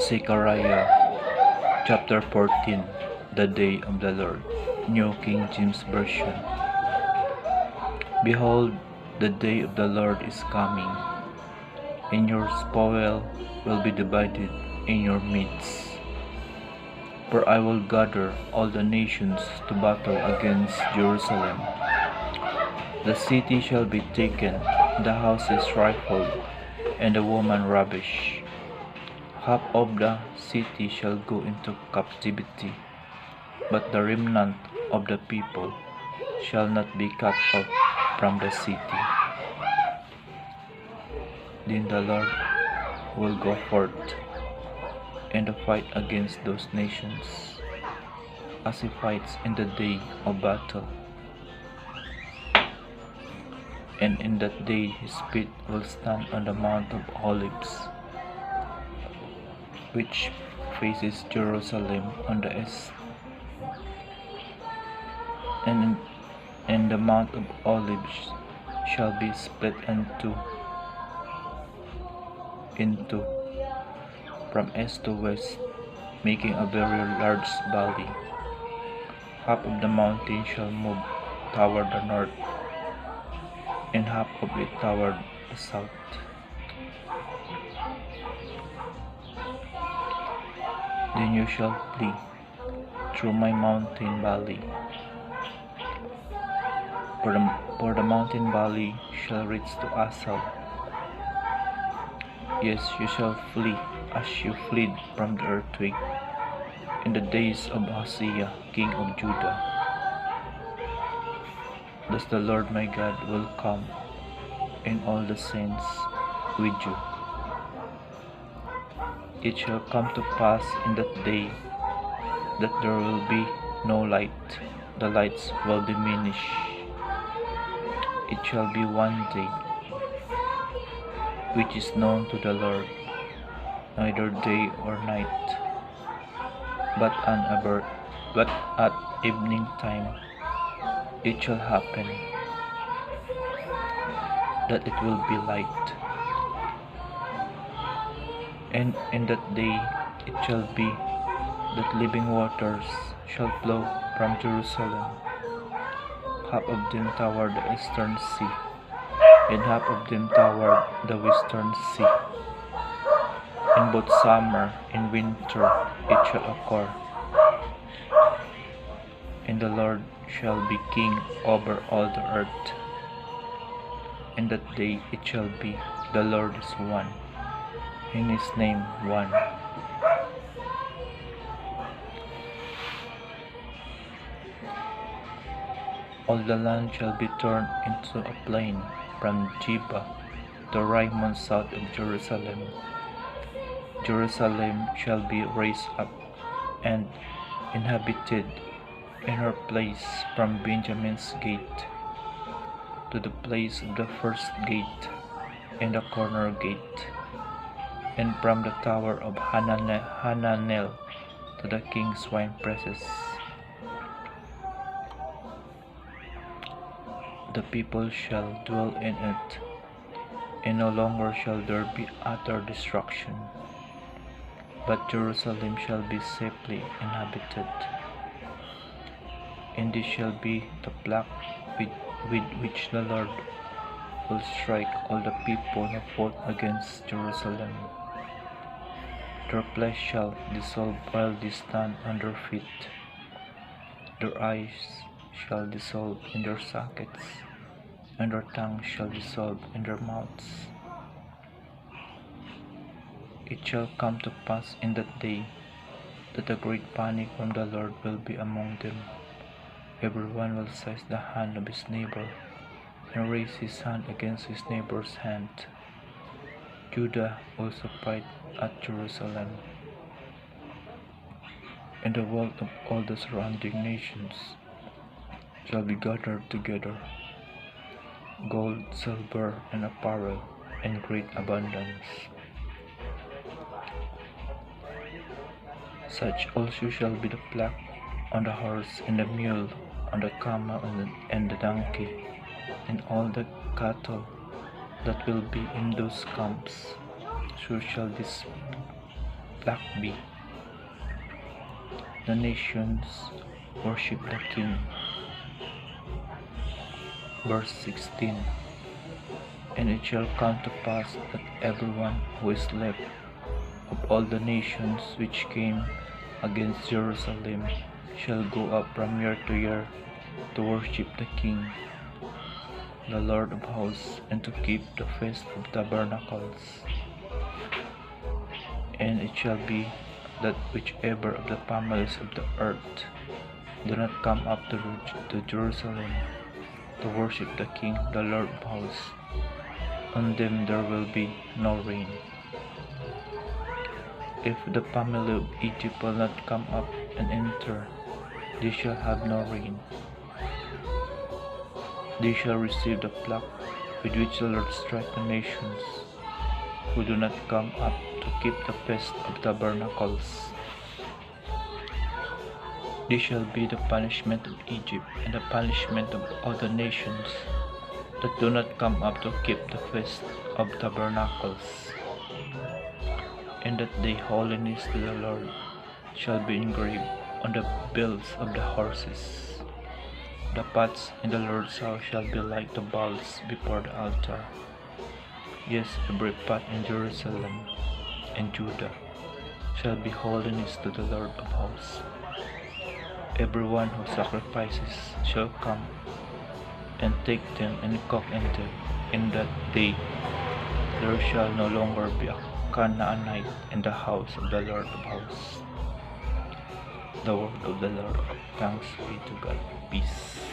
Zechariah chapter 14. The Day of the Lord. New King James Version. Behold, the day of the Lord is coming, and your spoil will be divided in your midst. For I will gather all the nations to battle against Jerusalem. The city shall be taken, the houses rifled, and the woman ravished. Half of the city shall go into captivity, but the remnant of the people shall not be cut off from the city. Then the Lord will go forth and fight against those nations, as he fights in the day of battle. And in that day his feet will stand on the Mount of Olives, which faces Jerusalem on the east. And the Mount of Olives shall be split into from east to west, making a very large valley. Half of the mountain shall move toward the north, and half of it toward the south. Then you shall flee through my mountain valley, for the mountain valley shall reach to Asal. Yes, you shall flee as you fled from the earthquake in the days of Hosea, king of Judah. Thus the Lord my God will come, and all the saints with you. It shall come to pass in that day that there will be no light, the lights will diminish. It shall be one day which is known to the Lord, neither day or night, but at evening time it shall happen that it will be light. And in that day it shall be that living waters shall flow from Jerusalem, half of them toward the eastern sea, and half of them toward the western sea. In both summer and winter it shall occur. And the Lord shall be king over all the earth. In that day it shall be, the Lord is one, and his name one. All the land shall be turned into a plain from Geba to Rimmon south of Jerusalem. Jerusalem shall be raised up and inhabited in her place from Benjamin's gate to the place of the first gate and the corner gate, and from the tower of Hananel to the king's wine presses. The people shall dwell in it, and no longer shall there be utter destruction, but Jerusalem shall be safely inhabited. And this shall be the plague with which the Lord will strike all the people who fought against Jerusalem. Their flesh shall dissolve while they stand on their feet. Their eyes shall dissolve in their sockets, and their tongues shall dissolve in their mouths. It shall come to pass in that day that a great panic from the Lord will be among them. Everyone will seize the hand of his neighbor, and raise his hand against his neighbor's hand. Judah also fight at Jerusalem, and the wealth of all the surrounding nations shall be gathered together, gold, silver, and apparel in great abundance. Such also shall be the plague on the horse and the mule, on the camel and the donkey, and all the cattle that will be in those camps. So shall this flock be. The nations worship the King. Verse 16. And it shall come to pass that everyone who is left of all the nations which came against Jerusalem shall go up from year to year to worship the King, the Lord of hosts, and to keep the feast of tabernacles. And it shall be that whichever of the families of the earth do not come up to Jerusalem to worship the King, the Lord of hosts, on them there will be no rain. If the family of Egypt will not come up and enter, they shall have no rain. They shall receive the plague with which the Lord struck the nations who do not come up to keep the feast of tabernacles. This shall be the punishment of Egypt and the punishment of all the nations that do not come up to keep the feast of tabernacles. And that day holiness to the Lord shall be engraved on the bills of the horses. The pots in the Lord's house shall be like the bowls before the altar. Yes, every pot in Jerusalem and Judah shall be holiness to the Lord of hosts. Everyone who sacrifices shall come and take them and cook in them. In that day there shall no longer be a Canaanite in the house of the Lord of hosts. The word of the Lord. Thanks be to God. Peace.